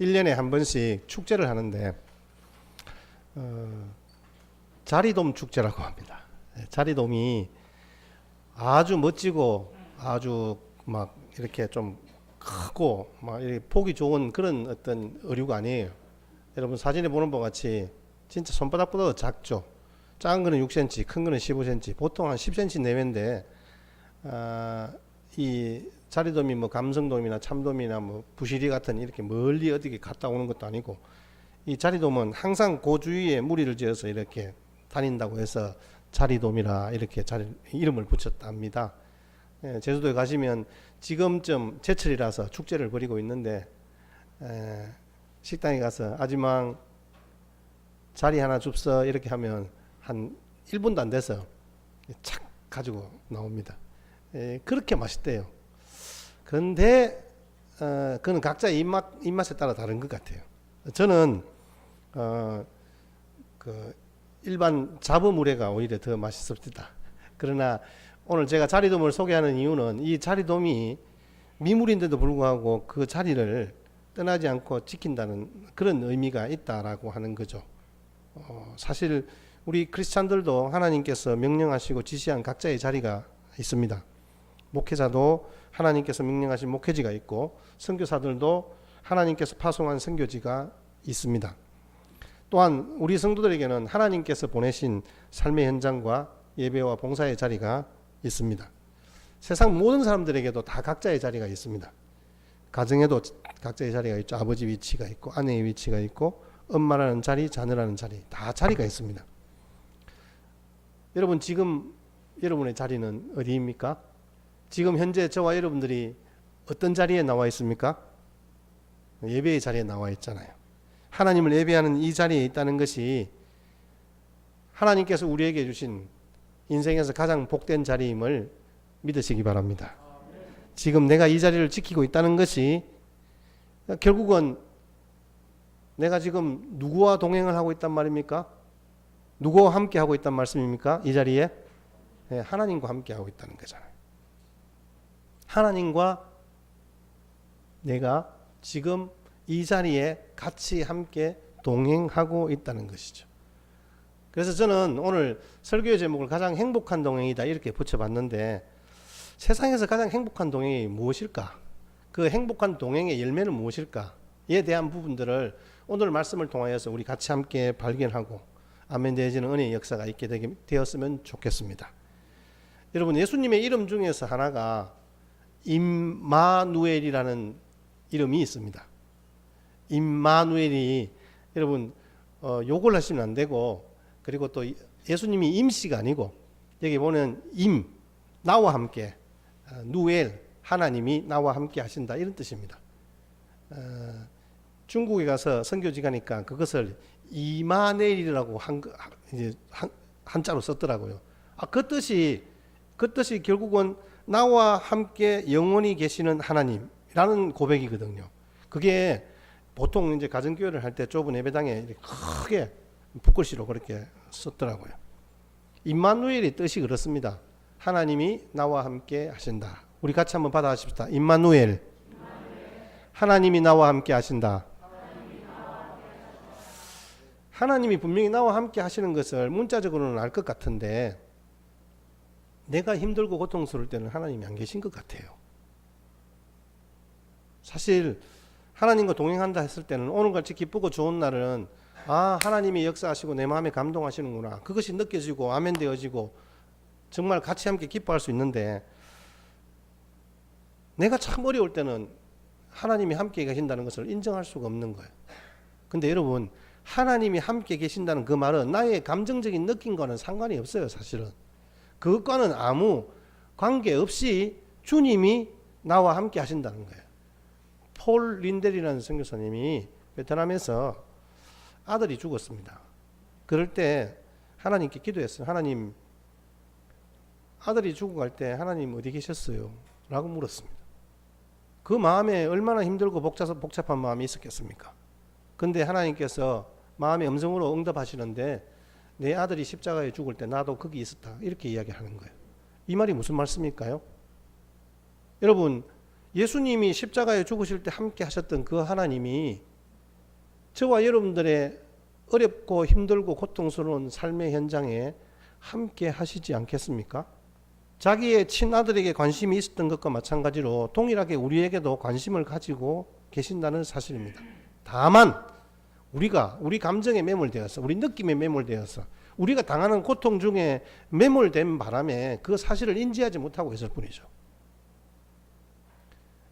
1년에 한 번씩 축제를 하는데 자리돔 축제라고 합니다. 자리돔이 아주 멋지고 아주 막 이렇게 좀 크고 막 이렇게 보기 좋은 그런 어떤 어류가 아니에요. 여러분 사진에 보는 것 같이 진짜 손바닥보다 작죠. 작은 거는 6cm, 큰 거는 15cm, 보통 한 10cm 내외인데 이 자리돔이 뭐 감성돔이나 참돔이나 뭐 부시리 같은 이렇게 멀리 어디게 갔다 오는 것도 아니고, 이 자리돔은 항상 그 주위에 무리를 지어서 이렇게 다닌다고 해서 자리돔이라 이렇게 이름을 붙였답니다. 제주도에 가시면 지금쯤 제철이라서 축제를 벌이고 있는데, 식당에 가서 아지망 자리 하나 줍서 이렇게 하면 한 1분도 안 돼서 착 가지고 나옵니다. 그렇게 맛있대요. 그런데 그건 각자의 입맛에 따라 다른 것 같아요. 저는 그 일반 잡어물회가 오히려 더 맛있습니다. 그러나 오늘 제가 자리돔을 소개하는 이유는 이 자리돔이 미물인데도 불구하고 그 자리를 떠나지 않고 지킨다는 그런 의미가 있다라고 하는 거죠. 사실 우리 크리스찬들도 하나님께서 명령하시고 지시한 각자의 자리가 있습니다. 목회자도 하나님께서 명령하신 목회지가 있고, 선교사들도 하나님께서 파송한 선교지가 있습니다. 또한 우리 성도들에게는 하나님께서 보내신 삶의 현장과 예배와 봉사의 자리가 있습니다. 세상 모든 사람들에게도 다 각자의 자리가 있습니다. 가정에도 각자의 자리가 있죠. 아버지 위치가 있고, 아내의 위치가 있고, 엄마라는 자리, 자녀라는 자리, 다 자리가 있습니다. 여러분, 지금 여러분의 자리는 어디입니까? 지금 현재 저와 여러분들이 어떤 자리에 나와 있습니까? 예배의 자리에 나와 있잖아요. 하나님을 예배하는 이 자리에 있다는 것이 하나님께서 우리에게 주신 인생에서 가장 복된 자리임을 믿으시기 바랍니다. 지금 내가 이 자리를 지키고 있다는 것이 결국은 내가 지금 누구와 동행을 하고 있단 말입니까? 누구와 함께 하고 있단 말씀입니까? 이 자리에 하나님과 함께 하고 있다는 거잖아요. 하나님과 내가 지금 이 자리에 같이 함께 동행하고 있다는 것이죠. 그래서 저는 오늘 설교의 제목을 가장 행복한 동행이다 이렇게 붙여봤는데, 세상에서 가장 행복한 동행이 무엇일까? 그 행복한 동행의 열매는 무엇일까에 대한 부분들을 오늘 말씀을 통하여서 우리 같이 함께 발견하고 아멘되어지는 은혜의 역사가 있게 되었으면 좋겠습니다. 여러분, 예수님의 이름 중에서 하나가 임마누엘이라는 이름이 있습니다. 임마누엘이 여러분 욕을 하시면 안 되고, 그리고 또 예수님이 임씨가 아니고 여기 보면 나와 함께, 누엘 하나님이 나와 함께 하신다 이런 뜻입니다. 중국에 가서 선교지 가니까 그것을 이마네일이라고 한자로 썼더라고요. 그 뜻이 결국은 나와 함께 영원히 계시는 하나님이라는 고백이거든요. 그게 보통 이제 가정교회를 할 때 좁은 예배당에 크게 붓글씨로 그렇게 썼더라고요. 임마누엘의 뜻이 그렇습니다. 하나님이 나와 함께 하신다. 우리 같이 한번 받아하십시다. 임마누엘. 하나님이 나와 함께 하신다. 하나님이 분명히 나와 함께 하시는 것을 문자적으로는 알 것 같은데, 내가 힘들고 고통스러울 때는 하나님이 안 계신 것 같아요. 사실 하나님과 동행한다 했을 때는 오늘같이 기쁘고 좋은 날은 하나님이 역사하시고 내 마음에 감동하시는구나, 그것이 느껴지고 아멘 되어지고 정말 같이 함께 기뻐할 수 있는데, 내가 참 어려울 때는 하나님이 함께 계신다는 것을 인정할 수가 없는 거예요. 근데 여러분, 하나님이 함께 계신다는 그 말은 나의 감정적인 느낌과는 상관이 없어요. 사실은 그것과는 아무 관계없이 주님이 나와 함께 하신다는 거예요. 폴 린델이라는 선교사님이 베트남에서 아들이 죽었습니다. 그럴 때 하나님께 기도했어요. 하나님, 아들이 죽어갈 때 하나님 어디 계셨어요? 라고 물었습니다. 그 마음에 얼마나 힘들고 복잡한 마음이 있었겠습니까? 근데 하나님께서 마음의 음성으로 응답하시는데, 내 아들이 십자가에 죽을 때 나도 거기 있었다 이렇게 이야기하는 거예요. 이 말이 무슨 말씀일까요? 여러분, 예수님이 십자가에 죽으실 때 함께 하셨던 그 하나님이 저와 여러분들의 어렵고 힘들고 고통스러운 삶의 현장에 함께 하시지 않겠습니까? 자기의 친아들에게 관심이 있었던 것과 마찬가지로 동일하게 우리에게도 관심을 가지고 계신다는 사실입니다. 다만 우리가 우리 감정에 매몰되어서 우리 느낌에 매몰되어서 우리가 당하는 고통 중에 매몰된 바람에 그 사실을 인지하지 못하고 있을 뿐이죠.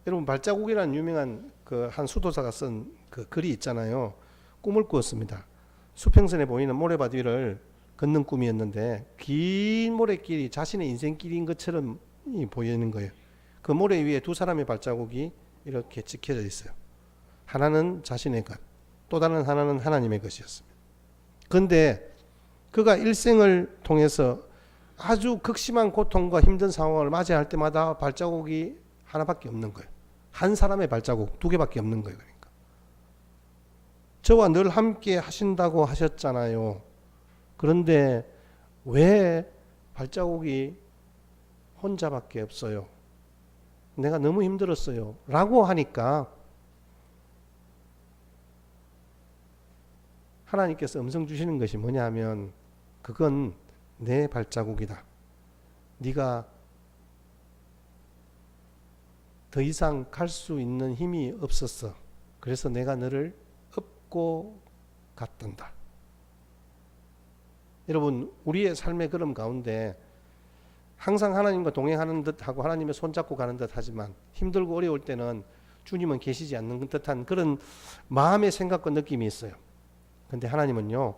여러분 발자국이라는 유명한 그 한 수도사가 쓴 그 글이 있잖아요. 꿈을 꾸었습니다. 수평선에 보이는 모래밭 위를 걷는 꿈이었는데 긴 모래길이 자신의 인생길인 것처럼 보이는 거예요. 그 모래 위에 두 사람의 발자국이 이렇게 찍혀져 있어요. 하나는 자신의 것, 또 다른 하나는 하나님의 것이었습니다. 그런데 그가 일생을 통해서 아주 극심한 고통과 힘든 상황을 맞이할 때마다 발자국이 하나밖에 없는 거예요. 한 사람의 발자국 두 개밖에 없는 거예요. 그러니까 저와 늘 함께 하신다고 하셨잖아요. 그런데 왜 발자국이 혼자밖에 없어요? 내가 너무 힘들었어요. 라고 하니까 하나님께서 음성 주시는 것이 뭐냐 하면 그건 내 발자국이다. 네가 더 이상 갈 수 있는 힘이 없었어. 그래서 내가 너를 업고 갔단다. 여러분 우리의 삶의 걸음 가운데 항상 하나님과 동행하는 듯하고 하나님의 손잡고 가는 듯 하지만 힘들고 어려울 때는 주님은 계시지 않는 듯한 그런 마음의 생각과 느낌이 있어요. 그런데 하나님은요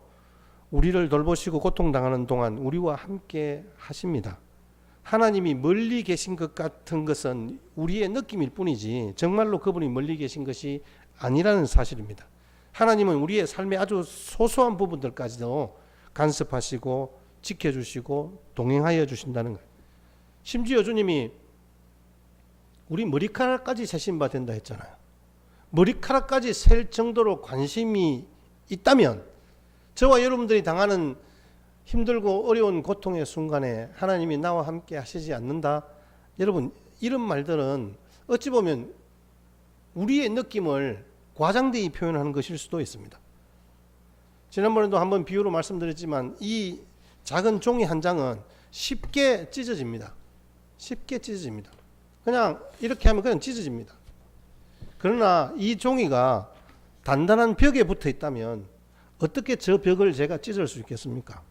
우리를 돌보시고 고통당하는 동안 우리와 함께 하십니다. 하나님이 멀리 계신 것 같은 것은 우리의 느낌일 뿐이지 정말로 그분이 멀리 계신 것이 아니라는 사실입니다. 하나님은 우리의 삶의 아주 소소한 부분들까지도 간섭하시고 지켜주시고 동행하여 주신다는 거예요. 심지어 주님이 우리 머리카락까지 세신 바 된다 했잖아요. 머리카락까지 셀 정도로 관심이 있다면 저와 여러분들이 당하는 힘들고 어려운 고통의 순간에 하나님이 나와 함께 하시지 않는다? 여러분 이런 말들은 어찌 보면 우리의 느낌을 과장되게 표현하는 것일 수도 있습니다. 지난번에도 한번 비유로 말씀드렸지만 이 작은 종이 한 장은 쉽게 찢어집니다. 쉽게 찢어집니다. 그냥 이렇게 하면 그냥 찢어집니다. 그러나 이 종이가 단단한 벽에 붙어 있다면 어떻게 저 벽을 제가 찢을 수 있겠습니까?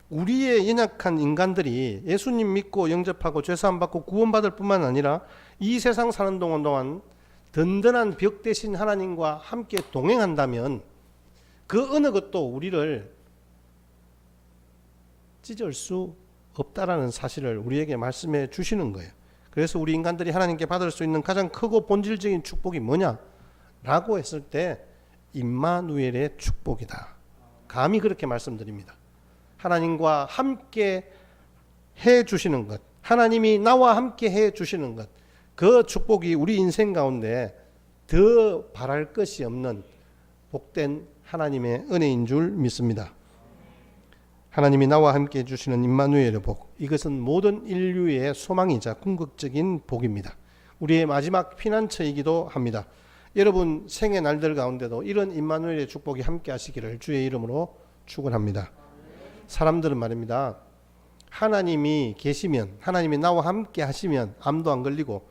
우리의 연약한 인간들이 예수님 믿고 영접하고 죄사함 받고 구원받을 뿐만 아니라 이 세상 사는 동안 든든한 벽 대신 하나님과 함께 동행한다면 그 어느 것도 우리를 찢을 수 없다라는 사실을 우리에게 말씀해 주시는 거예요. 그래서 우리 인간들이 하나님께 받을 수 있는 가장 크고 본질적인 축복이 뭐냐라고 했을 때 임마누엘의 축복이다. 감히 그렇게 말씀드립니다. 하나님과 함께 해 주시는 것, 하나님이 나와 함께 해 주시는 것, 그 축복이 우리 인생 가운데 더 바랄 것이 없는 복된 하나님의 은혜인 줄 믿습니다. 하나님이 나와 함께 해 주시는 임마누엘의 복, 이것은 모든 인류의 소망이자 궁극적인 복입니다. 우리의 마지막 피난처이기도 합니다. 여러분 생의 날들 가운데도 이런 임마누엘의 축복이 함께 하시기를 주의 이름으로 축원합니다. 사람들은 말입니다. 하나님이 계시면, 하나님이 나와 함께 하시면 암도 안 걸리고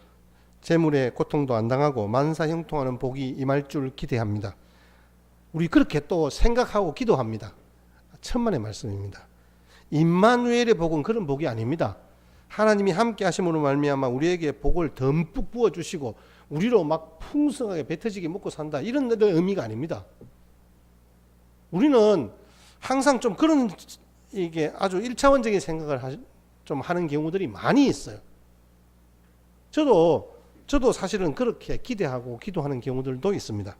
재물의 고통도 안 당하고 만사 형통하는 복이 임할 줄 기대합니다. 우리 그렇게 또 생각하고 기도합니다. 천만의 말씀입니다. 임마누엘의 복은 그런 복이 아닙니다. 하나님이 함께 하심으로 말미암아 우리에게 복을 듬뿍 부어주시고 우리로 막 풍성하게 뱉어지게 먹고 산다, 이런 의미가 아닙니다. 우리는 항상 좀 그런 이게 아주 1차원적인 생각을 좀 하는 경우들이 많이 있어요. 저도 사실은 그렇게 기대하고 기도하는 경우들도 있습니다.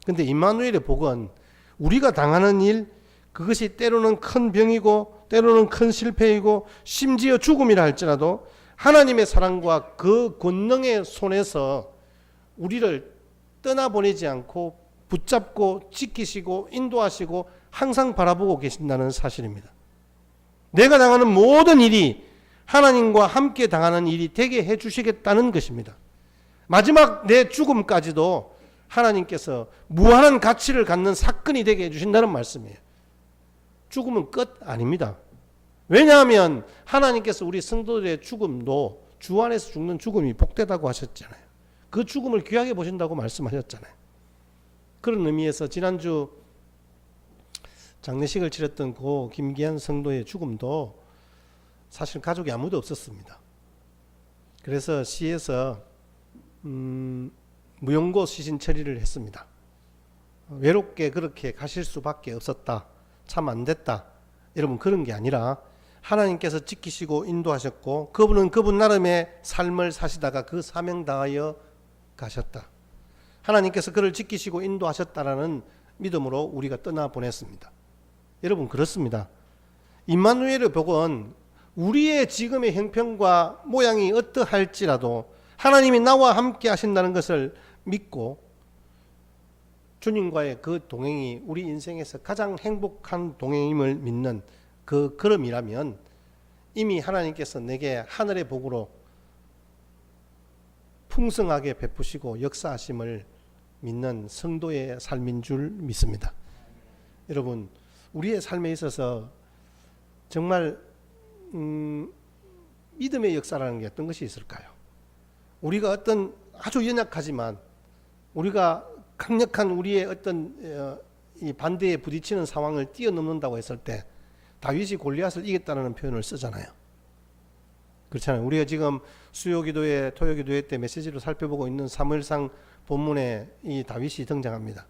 근데 임마누엘의 복은 우리가 당하는 일, 그것이 때로는 큰 병이고 때로는 큰 실패이고 심지어 죽음이라 할지라도 하나님의 사랑과 그 권능의 손에서 우리를 떠나보내지 않고 붙잡고 지키시고 인도하시고 항상 바라보고 계신다는 사실입니다. 내가 당하는 모든 일이 하나님과 함께 당하는 일이 되게 해주시겠다는 것입니다. 마지막 내 죽음까지도 하나님께서 무한한 가치를 갖는 사건이 되게 해주신다는 말씀이에요. 죽음은 끝 아닙니다. 왜냐하면 하나님께서 우리 성도들의 죽음도 주 안에서 죽는 죽음이 복되다고 하셨잖아요. 그 죽음을 귀하게 보신다고 말씀하셨잖아요. 그런 의미에서 지난주 장례식을 치렀던 고 김기한 성도의 죽음도 사실 가족이 아무도 없었습니다. 그래서 시에서 무용고 시신 처리를 했습니다. 외롭게 그렇게 가실 수밖에 없었다. 참 안 됐다. 여러분, 그런 게 아니라 하나님께서 지키시고 인도하셨고 그분은 그분 나름의 삶을 사시다가 그 사명 다하여 가셨다. 하나님께서 그를 지키시고 인도하셨다라는 믿음으로 우리가 떠나보냈습니다. 여러분, 그렇습니다. 임마누엘의 복은 우리의 지금의 형편과 모양이 어떠할지라도 하나님이 나와 함께 하신다는 것을 믿고 주님과의 그 동행이 우리 인생에서 가장 행복한 동행임을 믿는 그 걸음이라면 이미 하나님께서 내게 하늘의 복으로 풍성하게 베푸시고 역사하심을 믿는 성도의 삶인 줄 믿습니다. 여러분, 우리의 삶에 있어서 정말 믿음의 역사라는 게 어떤 것이 있을까요? 우리가 어떤 아주 연약하지만 우리가 강력한 우리의 어떤 이 반대에 부딪히는 상황을 뛰어넘는다고 했을 때 다윗이 골리앗을 이겼다는 표현을 쓰잖아요. 그렇잖아요. 우리가 지금 수요기도회, 토요기도회 때 메시지로 살펴보고 있는 사무엘상 본문에 이 다윗이 등장합니다.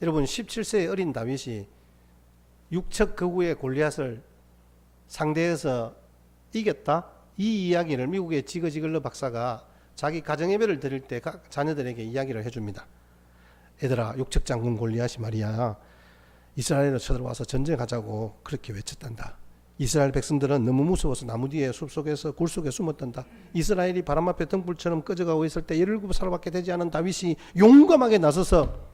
여러분, 17세의 어린 다윗이 육척 거구의 골리앗을 상대해서 이겼다? 이 이야기를 미국의 지거지글러 박사가 자기 가정예배를 드릴 때 자녀들에게 이야기를 해줍니다. 얘들아, 육척 장군 골리앗이 말이야, 이스라엘을 쳐들어와서 전쟁하자고 그렇게 외쳤단다. 이스라엘 백성들은 너무 무서워서 나무 뒤에 숲속에서 굴 속에 숨었단다. 이스라엘이 바람 앞에 등불처럼 꺼져가고 있을 때 17살밖에 되지 않은 다윗이 용감하게 나서서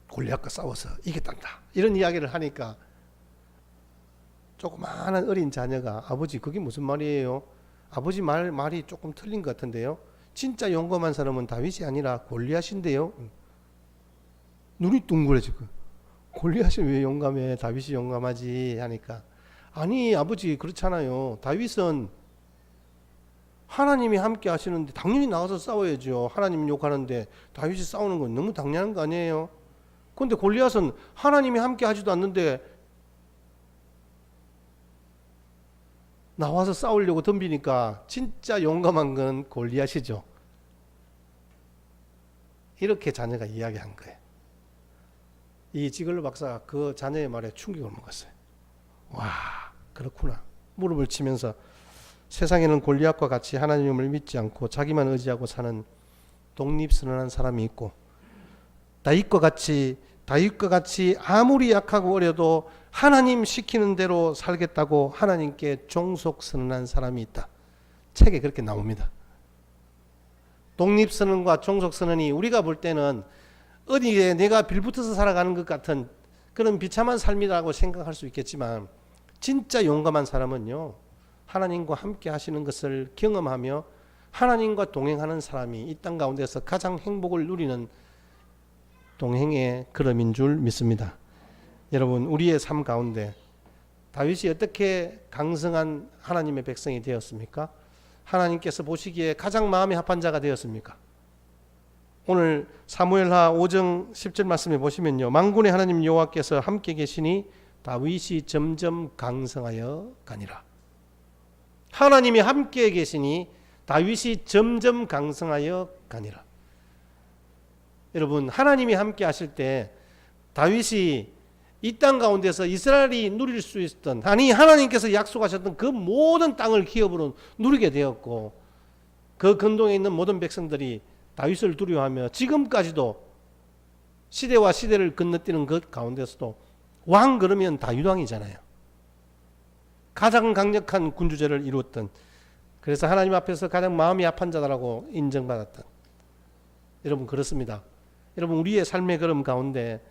골리앗과 싸워서 이겼단다. 이런 이야기를 하니까 조그마한 어린 자녀가 아버지, 그게 무슨 말이에요? 아버지 말이 조금 틀린 것 같은데요. 진짜 용감한 사람은 다윗이 아니라 골리앗인데요. 눈이 둥그래지고, 골리앗이 왜 용감해? 다윗이 용감하지? 하니까, 아니 아버지, 그렇잖아요. 다윗은 하나님이 함께 하시는데 당연히 나가서 싸워야죠. 하나님 욕하는데 다윗이 싸우는 건 너무 당연한 거 아니에요? 그런데 골리앗은 하나님이 함께 하지도 않는데 나와서 싸우려고 덤비니까 진짜 용감한 건 골리앗이죠. 이렇게 자녀가 이야기한 거예요. 이 지글러 박사가 그 자녀의 말에 충격을 먹었어요. 와, 그렇구나. 무릎을 치면서 세상에는 골리앗과 같이 하나님을 믿지 않고 자기만 의지하고 사는 독립선언한 사람이 있고, 다윗과 같이 아무리 약하고 어려도 하나님 시키는 대로 살겠다고 하나님께 종속선언한 사람이 있다. 책에 그렇게 나옵니다. 독립선언과 종속선언이 우리가 볼 때는 어디에 내가 빌붙어서 살아가는 것 같은 그런 비참한 삶이라고 생각할 수 있겠지만, 진짜 용감한 사람은요, 하나님과 함께 하시는 것을 경험하며 하나님과 동행하는 사람이 이 땅 가운데서 가장 행복을 누리는 동행의 걸음인 줄 믿습니다. 여러분, 우리의 삶 가운데 다윗이 어떻게 강성한 하나님의 백성이 되었습니까? 하나님께서 보시기에 가장 마음에 합한 자가 되었습니까? 오늘 사무엘하 5장 10절 말씀에 보시면요, 만군의 하나님 여호와께서 함께 계시니 다윗이 점점 강성하여 가니라. 하나님이 함께 계시니 다윗이 점점 강성하여 가니라. 여러분, 하나님이 함께 하실 때 다윗이 이 땅 가운데서 이스라엘이 누릴 수 있었던, 아니 하나님께서 약속하셨던 그 모든 땅을 기업으로 누리게 되었고, 그 근동에 있는 모든 백성들이 다윗을 두려워하며 지금까지도 시대와 시대를 건너뛰는 그 가운데서도 왕 그러면 다윗 왕이잖아요. 가장 강력한 군주제를 이루었던, 그래서 하나님 앞에서 가장 마음이 합한 자라고 인정받았던, 여러분 그렇습니다. 여러분, 우리의 삶의 걸음 가운데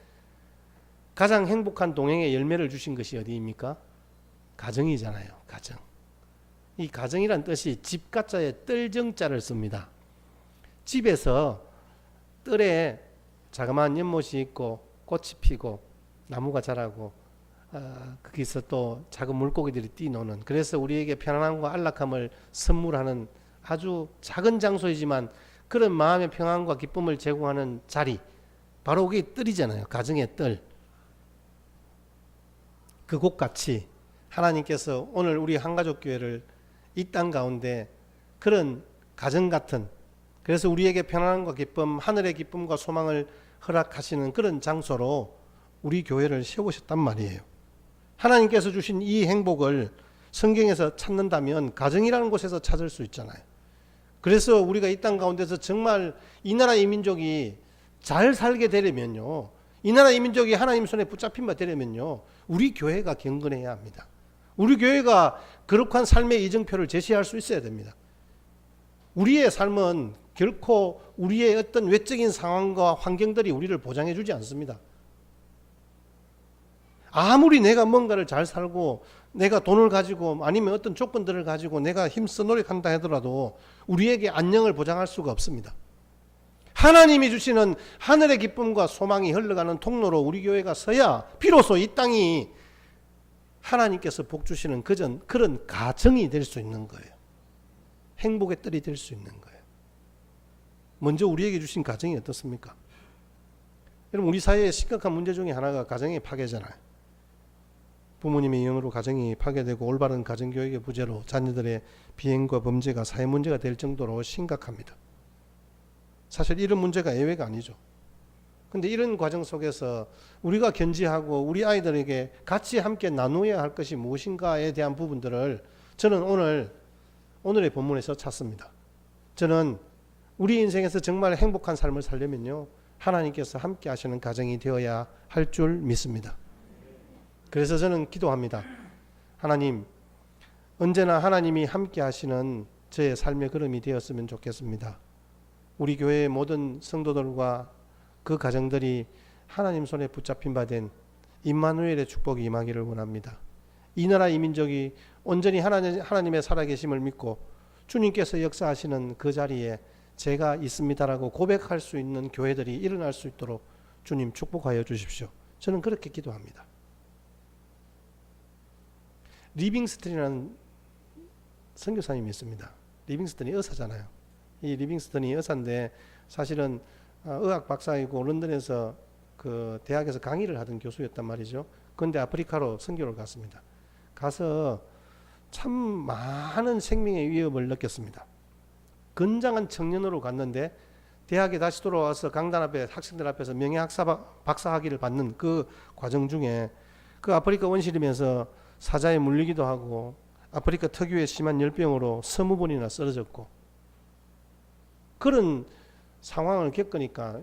가장 행복한 동행의 열매를 주신 것이 어디입니까? 가정이잖아요. 가정. 이 가정이란 뜻이 집가자에 뜰정자를 씁니다. 집에서 뜰에 자그마한 연못이 있고 꽃이 피고 나무가 자라고 거기서 또 작은 물고기들이 뛰노는, 그래서 우리에게 편안함과 안락함을 선물하는 아주 작은 장소이지만 그런 마음의 평안과 기쁨을 제공하는 자리, 바로 그게 뜰이잖아요. 가정의 뜰. 그곳같이 하나님께서 오늘 우리 한가족교회를 이 땅 가운데 그런 가정 같은, 그래서 우리에게 편안함과 기쁨, 하늘의 기쁨과 소망을 허락하시는 그런 장소로 우리 교회를 세우셨단 말이에요. 하나님께서 주신 이 행복을 성경에서 찾는다면 가정이라는 곳에서 찾을 수 있잖아요. 그래서 우리가 이 땅 가운데서 정말 이 나라 이 민족이 잘 살게 되려면요, 이 나라 이 민족이 하나님 손에 붙잡힌 바 되려면요, 우리 교회가 경건해야 합니다. 우리 교회가 거룩한 삶의 이정표를 제시할 수 있어야 됩니다. 우리의 삶은 결코 우리의 어떤 외적인 상황과 환경들이 우리를 보장해 주지 않습니다. 아무리 내가 뭔가를 잘 살고 내가 돈을 가지고 아니면 어떤 조건들을 가지고 내가 힘써 노력한다 하더라도 우리에게 안녕을 보장할 수가 없습니다. 하나님이 주시는 하늘의 기쁨과 소망이 흘러가는 통로로 우리 교회가 서야 비로소 이 땅이 하나님께서 복 주시는 그런 가정이 될 수 있는 거예요. 행복의 뜰이 될 수 있는 거예요. 먼저 우리에게 주신 가정이 어떻습니까? 여러분, 우리 사회의 심각한 문제 중에 하나가 가정의 파괴잖아요. 부모님의 영으로 가정이 파괴되고 올바른 가정교육의 부재로 자녀들의 비행과 범죄가 사회 문제가 될 정도로 심각합니다. 사실 이런 문제가 예외가 아니죠. 근데 이런 과정 속에서 우리가 견지하고 우리 아이들에게 같이 함께 나누어야 할 것이 무엇인가에 대한 부분들을 저는 오늘의 본문에서 찾습니다. 저는 우리 인생에서 정말 행복한 삶을 살려면요, 하나님께서 함께 하시는 가정이 되어야 할 줄 믿습니다. 그래서 저는 기도합니다. 하나님, 언제나 하나님이 함께 하시는 저의 삶의 걸음이 되었으면 좋겠습니다. 우리 교회의 모든 성도들과 그 가정들이 하나님 손에 붙잡힌 바 된 임마누엘의 축복이 임하기를 원합니다. 이 나라 이 민족이 온전히 하나님의 살아계심을 믿고 주님께서 역사하시는 그 자리에 제가 있습니다라고 고백할 수 있는 교회들이 일어날 수 있도록 주님 축복하여 주십시오. 저는 그렇게 기도합니다. 리빙스턴이라는 선교사님이 있습니다. 리빙스턴이 의사잖아요. 이 리빙스턴이 의사인데 사실은 의학 박사이고 런던에서 그 대학에서 강의를 하던 교수였단 말이죠. 그런데 아프리카로 선교를 갔습니다. 가서 참 많은 생명의 위협을 느꼈습니다. 건장한 청년으로 갔는데 대학에 다시 돌아와서 강단 앞에 학생들 앞에서 박사학위를 받는 그 과정 중에 그 아프리카 원시림에서 사자에 물리기도 하고 아프리카 특유의 심한 열병으로 20번이나 쓰러졌고, 그런 상황을 겪으니까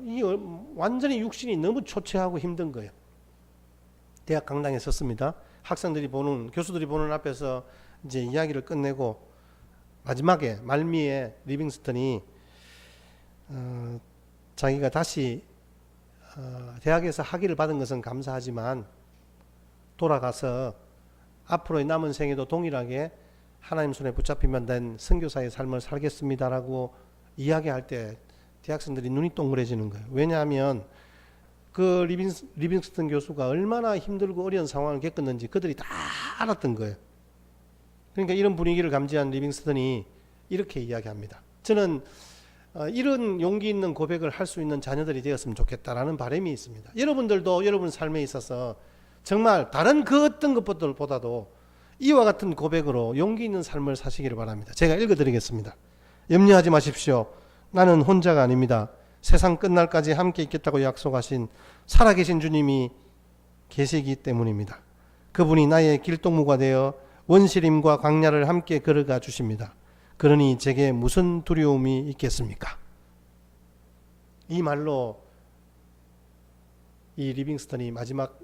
완전히 육신이 너무 초췌하고 힘든 거예요. 대학 강당에 섰습니다. 교수들이 보는 앞에서 이제 이야기를 끝내고 마지막에 말미에 리빙스턴이 자기가 다시 대학에서 학위를 받은 것은 감사하지만 돌아가서 앞으로의 남은 생에도 동일하게 하나님 손에 붙잡히면 된 선교사의 삶을 살겠습니다라고 이야기할 때 대학생들이 눈이 동그래지는 거예요. 왜냐하면 그 리빙스턴 교수가 얼마나 힘들고 어려운 상황을 겪었는지 그들이 다 알았던 거예요. 그러니까 이런 분위기를 감지한 리빙스턴이 이렇게 이야기합니다. 저는 이런 용기 있는 고백을 할 수 있는 자녀들이 되었으면 좋겠다라는 바람이 있습니다. 여러분들도 여러분 삶에 있어서 정말 다른 그 어떤 것보다도 이와 같은 고백으로 용기 있는 삶을 사시기를 바랍니다. 제가 읽어드리겠습니다. 염려하지 마십시오. 나는 혼자가 아닙니다. 세상 끝날까지 함께 있겠다고 약속하신 살아계신 주님이 계시기 때문입니다. 그분이 나의 길동무가 되어 원시림과 광야를 함께 걸어가 주십니다. 그러니 제게 무슨 두려움이 있겠습니까? 이 말로 이 리빙스턴이 마지막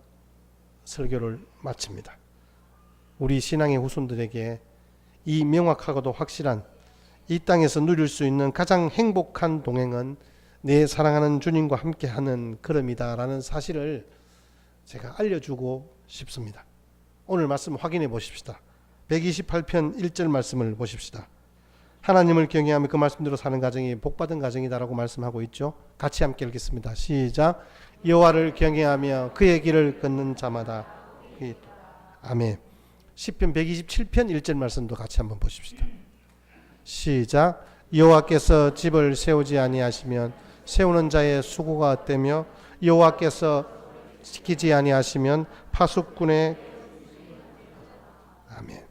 설교를 마칩니다. 우리 신앙의 후손들에게 이 명확하고도 확실한 이 땅에서 누릴 수 있는 가장 행복한 동행은 내 사랑하는 주님과 함께하는 걸음이다라는 사실을 제가 알려주고 싶습니다. 오늘 말씀 확인해 보십시다. 128편 1절 말씀을 보십시다. 하나님을 경외하며 그 말씀대로 사는 가정이 복받은 가정이다라고 말씀하고 있죠. 같이 함께 읽겠습니다. 시작. 여호와를 경외하며 그의 길을 걷는 자마다 아멘. 시편 127편 1절 말씀도 같이 한번 보십시다. 시작. 여호와께서 집을 세우지 아니하시면 세우는 자의 수고가 헛되며 여호와께서 지키지 아니하시면 파수꾼의 아멘.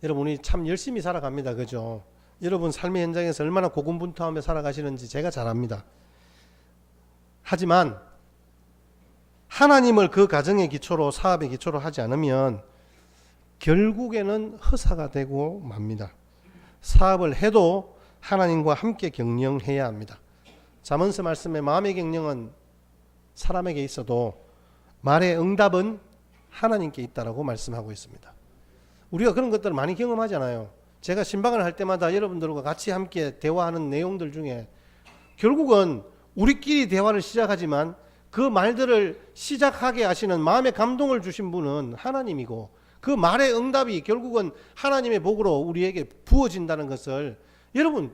여러분이 참 열심히 살아갑니다. 그죠? 여러분 삶의 현장에서 얼마나 고군분투하며 살아가시는지 제가 잘 압니다. 하지만 하나님을 그 가정의 기초로 사업의 기초로 하지 않으면 결국에는 허사가 되고 맙니다. 사업을 해도 하나님과 함께 경영해야 합니다. 잠언서 말씀에 마음의 경영은 사람에게 있어도 말의 응답은 하나님께 있다라고 말씀하고 있습니다. 우리가 그런 것들을 많이 경험하잖아요. 제가 신방을 할 때마다 여러분들과 같이 함께 대화하는 내용들 중에 결국은 우리끼리 대화를 시작하지만 그 말들을 시작하게 하시는 마음의 감동을 주신 분은 하나님이고 그 말의 응답이 결국은 하나님의 복으로 우리에게 부어진다는 것을 여러분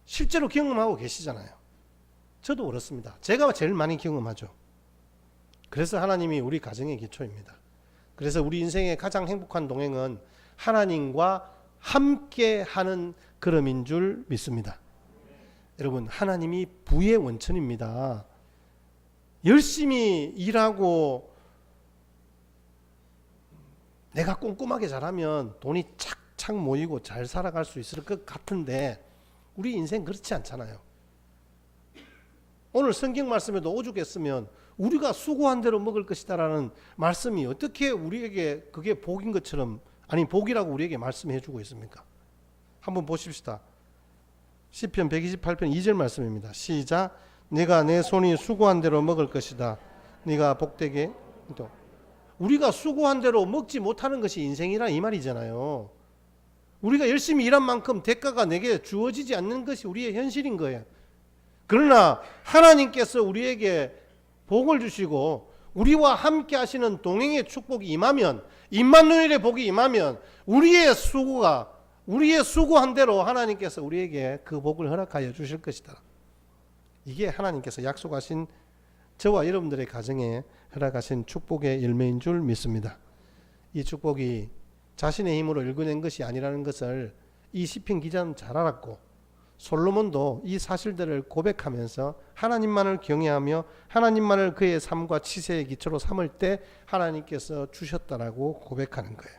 실제로 경험하고 계시잖아요. 저도 그렇습니다. 제가 제일 많이 경험하죠. 그래서 하나님이 우리 가정의 기초입니다. 그래서 우리 인생의 가장 행복한 동행은 하나님과 함께 하는 걸음인 줄 믿습니다. 여러분, 하나님이 부의 원천입니다. 열심히 일하고 내가 꼼꼼하게 잘하면 돈이 착착 모이고 잘 살아갈 수 있을 것 같은데 우리 인생 그렇지 않잖아요. 오늘 성경 말씀에도 오죽했으면 우리가 수고한 대로 먹을 것이다라는 말씀이 어떻게 우리에게 그게 복인 것처럼, 아니 복이라고 우리에게 말씀해 주고 있습니까? 한번 보십시다. 시편 128편 2절 말씀입니다. 시작. 내가 내 손이 수고한 대로 먹을 것이다. 네가 복되게. 또 우리가 수고한 대로 먹지 못하는 것이 인생이라 이 말이잖아요. 우리가 열심히 일한 만큼 대가가 내게 주어지지 않는 것이 우리의 현실인 거예요. 그러나 하나님께서 우리에게 복을 주시고 우리와 함께 하시는 동행의 축복이 임하면, 임마누엘의 복이 임하면 우리의 수고한 대로 하나님께서 우리에게 그 복을 허락하여 주실 것이다. 이게 하나님께서 약속하신 저와 여러분들의 가정에 허락하신 축복의 열매인 줄 믿습니다. 이 축복이 자신의 힘으로 일궈낸 것이 아니라는 것을 이 시편 기자는 잘 알았고 솔로몬도 이 사실들을 고백하면서 하나님만을 경외하며 하나님만을 그의 삶과 치세의 기초로 삼을 때 하나님께서 주셨다라고 고백하는 거예요.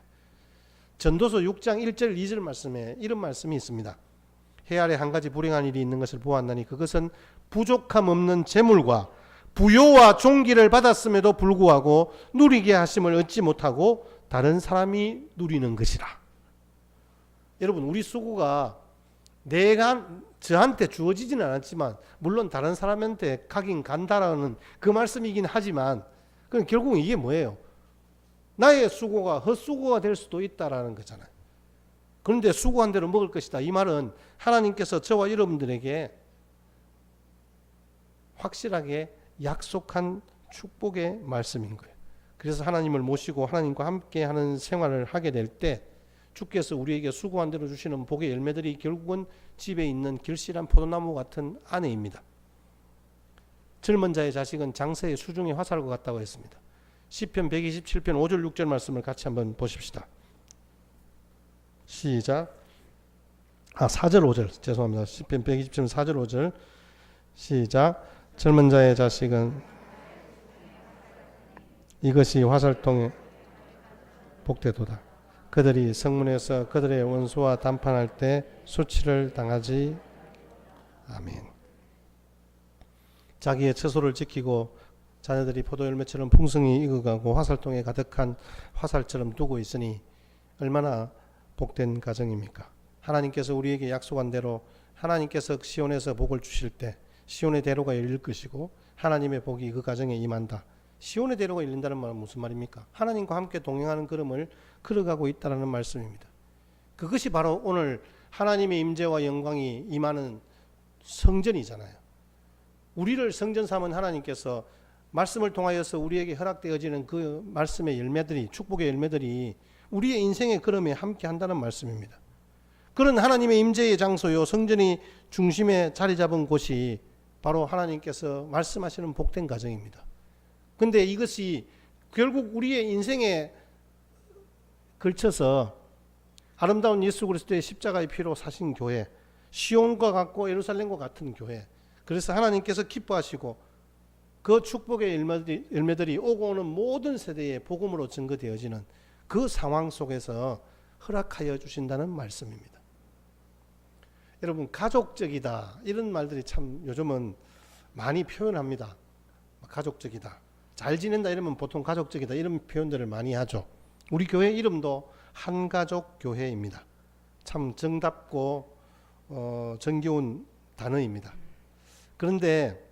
전도서 6장 1절 2절 말씀에 이런 말씀이 있습니다. 해 아래 한 가지 불행한 일이 있는 것을 보았나니 그것은 부족함 없는 재물과 부요와 종기를 받았음에도 불구하고 누리게 하심을 얻지 못하고 다른 사람이 누리는 것이라. 여러분, 우리 수고가 내가 저한테 주어지지는 않았지만 물론 다른 사람한테 가긴 간다라는 그 말씀이긴 하지만 그럼 결국은 이게 뭐예요? 나의 수고가 헛수고가 될 수도 있다라는 거잖아요. 그런데 수고한 대로 먹을 것이다. 이 말은 하나님께서 저와 여러분들에게 확실하게 약속한 축복의 말씀인 거예요. 그래서 하나님을 모시고 하나님과 함께하는 생활을 하게 될 때 주께서 우리에게 수고한 대로 주시는 복의 열매들이 결국은 집에 있는 결실한 포도나무 같은 아내입니다. 젊은 자의 자식은 장서의 수중의 화살과 같다고 했습니다. 시편 127편 5절 6절 말씀을 같이 한번 보십시다. 시작. 4절 5절 죄송합니다. 시편 127편 4절 5절 시작. 젊은 자의 자식은 이것이 화살통의 복되도다. 그들이 성문에서 그들의 원수와 담판할 때 수치를 당하지. 아멘. 자기의 처소를 지키고 자녀들이 포도열매처럼 풍성히 익어가고 화살통에 가득한 화살처럼 두고 있으니 얼마나 복된 가정입니까? 하나님께서 우리에게 약속한 대로 하나님께서 시온에서 복을 주실 때 시온의 대로가 열릴 것이고 하나님의 복이 그 가정에 임한다. 시온의 대로가 열린다는 말은 무슨 말입니까? 하나님과 함께 동행하는 걸음을 걸어가고 있다는 말씀입니다. 그것이 바로 오늘 하나님의 임재와 영광이 임하는 성전이잖아요. 우리를 성전 삼은 하나님께서 말씀을 통하여서 우리에게 허락되어지는 그 말씀의 열매들이, 축복의 열매들이 우리의 인생의 걸음에 함께 한다는 말씀입니다. 그런 하나님의 임재의 장소요, 성전이 중심에 자리 잡은 곳이 바로 하나님께서 말씀하시는 복된 가정입니다. 근데 이것이 결국 우리의 인생에 걸쳐서 아름다운 예수 그리스도의 십자가의 피로 사신 교회, 시온과 같고 예루살렘과 같은 교회, 그래서 하나님께서 기뻐하시고 그 축복의 열매들이 오고 오는 모든 세대에 복음으로 증거되어지는 그 상황 속에서 허락하여 주신다는 말씀입니다. 여러분, 가족적이다 이런 말들이 참 요즘은 많이 표현합니다. 가족적이다, 잘 지낸다 이러면 보통 가족적이다 이런 표현들을 많이 하죠. 우리 교회 이름도 한가족 교회입니다. 참 정답고 정겨운 단어입니다. 그런데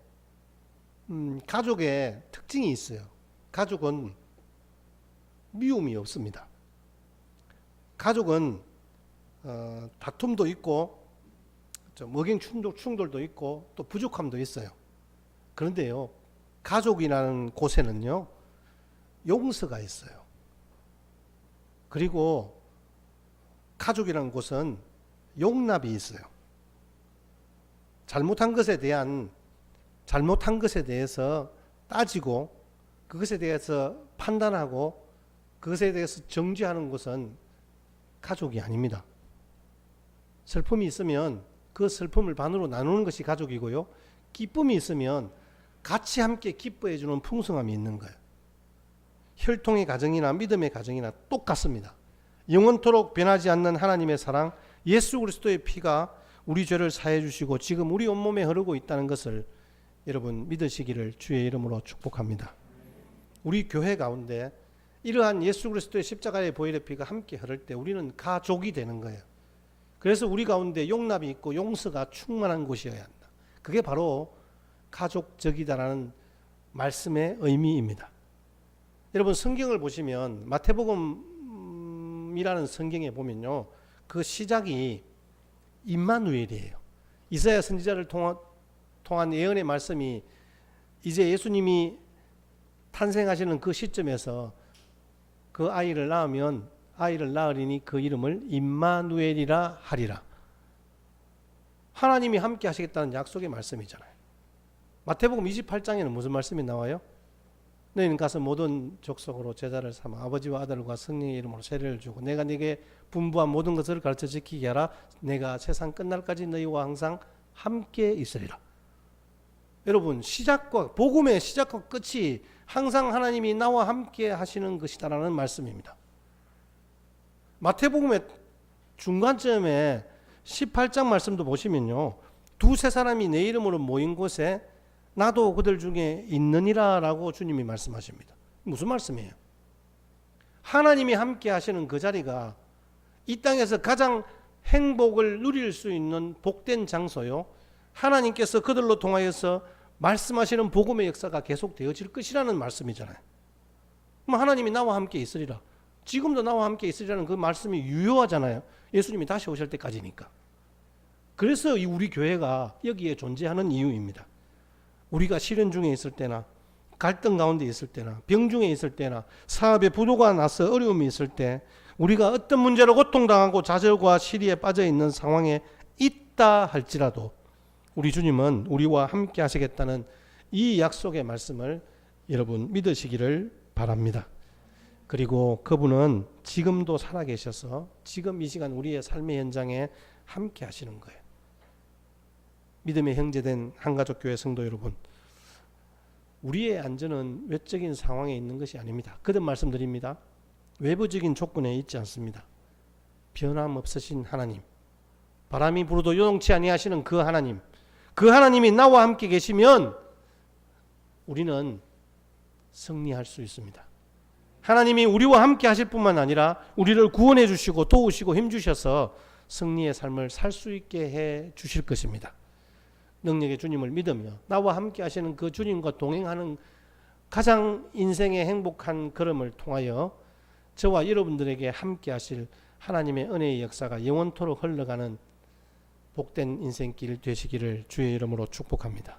가족의 특징이 있어요. 가족은 미움이 없습니다. 가족은 다툼도 있고 의견 충돌도 있고 또 부족함도 있어요. 그런데요, 가족이라는 곳에는요, 용서가 있어요. 그리고 가족이라는 곳은 용납이 있어요. 잘못한 것에 대해서 따지고 그것에 대해서 판단하고 그것에 대해서 정죄하는 것은 가족이 아닙니다. 슬픔이 있으면 그 슬픔을 반으로 나누는 것이 가족이고요, 기쁨이 있으면 같이 함께 기뻐해 주는 풍성함이 있는 거예요. 혈통의 가정이나 믿음의 가정이나 똑같습니다. 영원토록 변하지 않는 하나님의 사랑, 예수 그리스도의 피가 우리 죄를 사해 주시고 지금 우리 온몸에 흐르고 있다는 것을 여러분 믿으시기를 주의 이름으로 축복합니다. 우리 교회 가운데 이러한 예수 그리스도의 십자가의 보혈의 피가 함께 흐를 때 우리는 가족이 되는 거예요. 그래서 우리 가운데 용납이 있고 용서가 충만한 곳이어야 한다. 그게 바로 가족적이다라는 말씀의 의미입니다. 여러분, 성경을 보시면 마태복음이라는 성경에 보면요, 그 시작이 임마누엘이에요. 이사야 선지자를 통한 예언의 말씀이 이제 예수님이 탄생하시는 그 시점에서 그 아이를 낳으리니 그 이름을 임마누엘이라 하리라. 하나님이 함께 하시겠다는 약속의 말씀이잖아요. 마태복음 28장에는 무슨 말씀이 나와요? 너희는 가서 모든 족속으로 제자를 삼아 아버지와 아들과 성령의 이름으로 세례를 주고 내가 네게 분부한 모든 것을 가르쳐 지키게 하라. 내가 세상 끝날까지 너희와 항상 함께 있으리라. 여러분, 복음의 시작과 끝이 항상 하나님이 나와 함께 하시는 것이다라는 말씀입니다. 마태복음의 중간쯤에 18장 말씀도 보시면요, 두세 사람이 내 이름으로 모인 곳에 나도 그들 중에 있느니라 라고 주님이 말씀하십니다. 무슨 말씀이에요? 하나님이 함께 하시는 그 자리가 이 땅에서 가장 행복을 누릴 수 있는 복된 장소요, 하나님께서 그들로 통하여서 말씀하시는 복음의 역사가 계속되어질 것이라는 말씀이잖아요. 하나님이 나와 함께 있으리라, 지금도 나와 함께 있으리라는 그 말씀이 유효하잖아요. 예수님이 다시 오실 때까지니까. 그래서 우리 교회가 여기에 존재하는 이유입니다. 우리가 시련 중에 있을 때나 갈등 가운데 있을 때나 병 중에 있을 때나 사업에 부도가 나서 어려움이 있을 때 우리가 어떤 문제로 고통당하고 좌절과 시리에 빠져 있는 상황에 있다 할지라도 우리 주님은 우리와 함께 하시겠다는 이 약속의 말씀을 여러분 믿으시기를 바랍니다. 그리고 그분은 지금도 살아계셔서 지금 이 시간 우리의 삶의 현장에 함께 하시는 거예요. 믿음의 형제된 한가족 교회 성도 여러분, 우리의 안전은 외적인 상황에 있는 것이 아닙니다. 거듭 말씀드립니다. 외부적인 조건에 있지 않습니다. 변함없으신 하나님, 바람이 불어도 요동치 아니하시는 그 하나님, 그 하나님이 나와 함께 계시면 우리는 승리할 수 있습니다. 하나님이 우리와 함께 하실 뿐만 아니라 우리를 구원해 주시고 도우시고 힘주셔서 승리의 삶을 살 수 있게 해 주실 것입니다. 능력의 주님을 믿으며 나와 함께 하시는 그 주님과 동행하는 가장 인생의 행복한 걸음을 통하여 저와 여러분들에게 함께 하실 하나님의 은혜의 역사가 영원토록 흘러가는 복된 인생길 되시기를 주의 이름으로 축복합니다.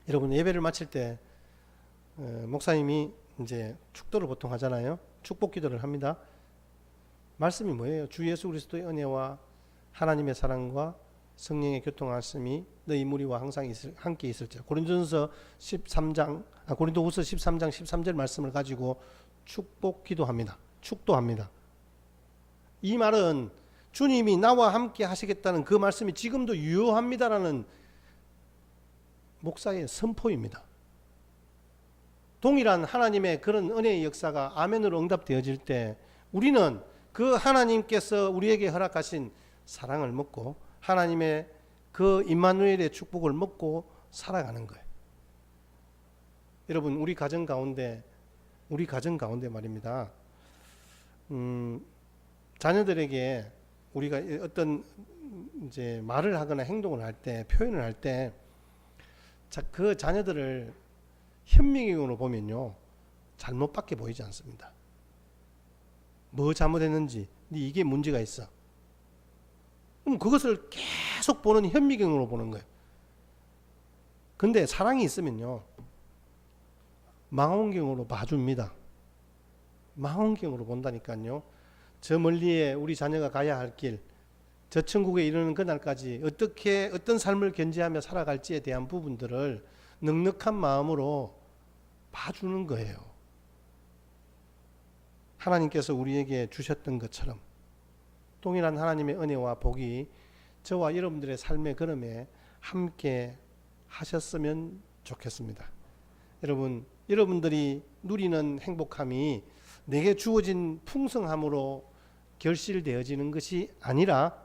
여러분, 예배를 마칠 때 목사님이 이제 축도를 보통 하잖아요. 축복 기도를 합니다. 말씀이 뭐예요? 주 예수 그리스도의 은혜와 하나님의 사랑과 성령의 교통하심이 너희 무리와 항상 함께 있을지라. 고린도후서 13장 13절 말씀을 가지고 축복 기도합니다. 축도합니다. 이 말은 주님이 나와 함께 하시겠다는 그 말씀이 지금도 유효합니다라는 목사의 선포입니다. 동일한 하나님의 그런 은혜의 역사가 아멘으로 응답되어질 때 우리는 그 하나님께서 우리에게 허락하신 사랑을 먹고 하나님의 그 임마누엘의 축복을 먹고 살아가는 거예요. 여러분, 우리 가정 가운데 말입니다. 자녀들에게 우리가 어떤 이제 말을 하거나 행동을 할 때, 표현을 할 때, 그 자녀들을 현미경으로 보면요, 잘못밖에 보이지 않습니다. 뭐 잘못했는지, 이게 문제가 있어. 그럼 그것을 계속 보는 현미경으로 보는 거예요. 근데 사랑이 있으면요, 망원경으로 봐줍니다. 망원경으로 본다니까요. 저 멀리에 우리 자녀가 가야 할 길, 저 천국에 이르는 그날까지 어떤 삶을 견지하며 살아갈지에 대한 부분들을 넉넉한 마음으로 봐주는 거예요. 하나님께서 우리에게 주셨던 것처럼 동일한 하나님의 은혜와 복이 저와 여러분들의 삶의 걸음에 함께 하셨으면 좋겠습니다. 여러분들이 누리는 행복함이 내게 주어진 풍성함으로 결실되어지는 것이 아니라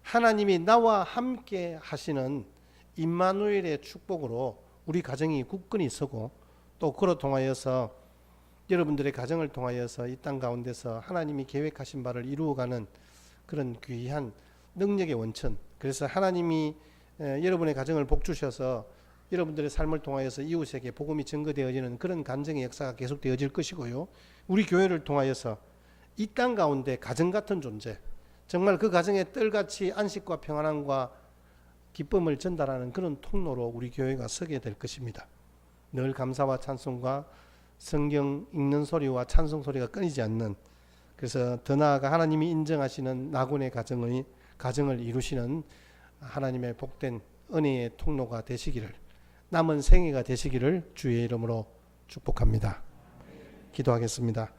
하나님이 나와 함께 하시는 임마누엘의 축복으로 우리 가정이 굳건히 서고 또 그로 통하여서 여러분들의 가정을 통하여서 이 땅 가운데서 하나님이 계획하신 바를 이루어가는 그런 귀한 능력의 원천, 그래서 하나님이 여러분의 가정을 복주셔서 여러분들의 삶을 통하여서 이웃에게 복음이 증거되어지는 그런 간증의 역사가 계속되어질 것이고요, 우리 교회를 통하여서 이 땅 가운데 가정 같은 존재, 정말 그 가정에 뜰같이 안식과 평안함과 기쁨을 전달하는 그런 통로로 우리 교회가 서게 될 것입니다. 늘 감사와 찬송과 성경 읽는 소리와 찬송 소리가 끊이지 않는, 그래서 더 나아가 하나님이 인정하시는 나군의 가정을 이루시는 하나님의 복된 은혜의 통로가 되시기를, 남은 생애가 되시기를 주의 이름으로 축복합니다. 기도하겠습니다.